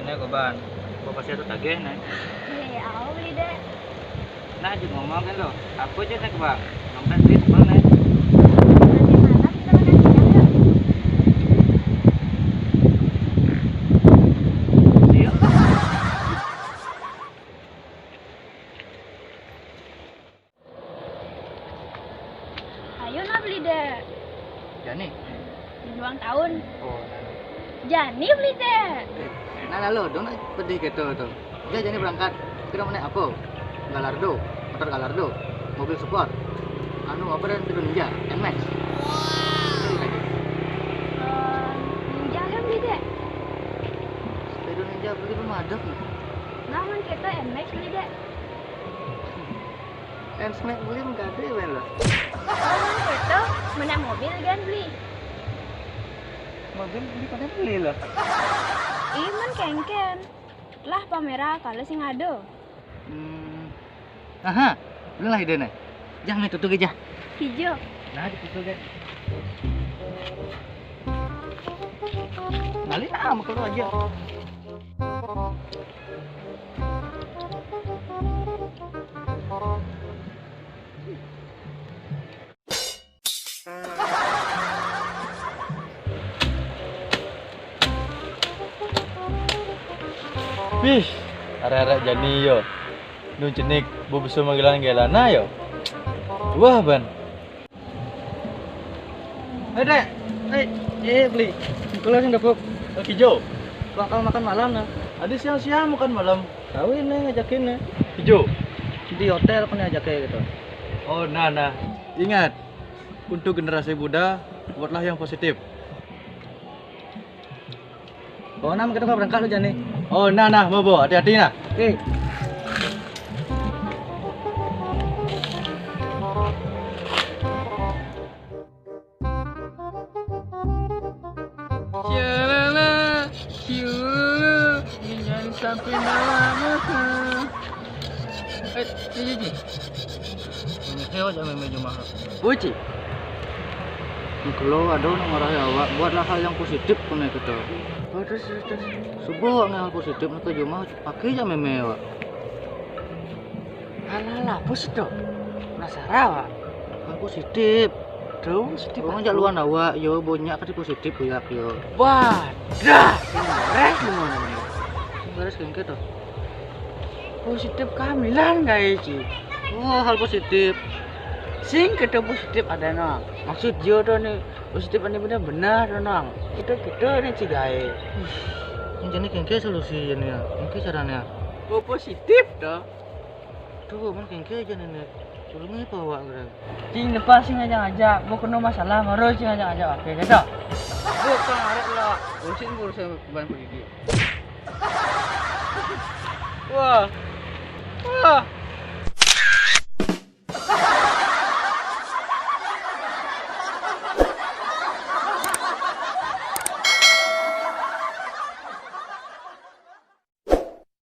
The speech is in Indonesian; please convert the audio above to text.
nih koban. Kok pasti itu tagih nih. Iya, aku beli deh. Nah, aja ngomong kan lo. Aku aja nih kebang. Nomor duit mana? Nanti malam kita makan siang yuk. Iya. Ayo nah beli deh. Jani. Di ulang tahun. Oh. Jani beli deh. Nah lalu dong pedih gitu tuh. Dia Jani berangkat. Kira mana apa? Galardo, motor Galardo, mobil sport. Anu apa dan Speedo Ninja, NMAX. Ninja kan beli deh. Speedo Ninja beli belum ada nih. Namun kita NMAX beli deh. NMAX beli enggak ada ya lo. Namun kita mana mobil kan beli. Mobil beli pada beli lo. Iman kengken. Lah pamera kalau sing ada. Aha, lu lah ide nih. Jangan tutup aja. Hijau. Nah, ditutup aja. Ngalih sama keluar aja. Wih, arek-arek Jani yo. Nu cenik bu bisa manggilan gelana yo. Wah, ban. Dek. Beli. Keluar sing dapuk. Hijau. Bakal makan malam nah. Ada siang-siang makan malam. Kawin nih ngajakin nih. Hijau. Di hotel kan ngajakin gitu. Oh, nah. Ingat, untuk generasi muda, buatlah yang positif. Oh, nam kita nggak berangkat lu Jani. Oh, nah, bobo, hati-hati nah. Oke. Shalala, siu, jangan sampai malam. Ini. Hewa jangan main cuma. Buci. Kalau ada orang marah ya, Wak, buatlah hal yang positif pun kita. Oh, terus. Subuh hal positif nak cuma pakai aja meme Wak. Alah, bos dok. Nasara, Wak. Hal positif. Dong, sedih Orang jaluan awak, yo banyak kan positif ya yo. Wadah, beres Gimana nih? Beres kan kita. positif kehamilan guys. Wah, hal positif. Sing kita positif ada nang. Maksud jodoh nih positif ini benar nang. Kita nih cigai. Ini jadi kengke solusi ini ya. Kengke caranya. Oh positif dah. Tuh, man kengke aja nih. Sulungnya apa awak kira? Cing lepas sing aja. Gua kena masalah ngurus sing aja. Oke, dah. Bukan arek lah. Urusin urusan bahan pendidik. Wah.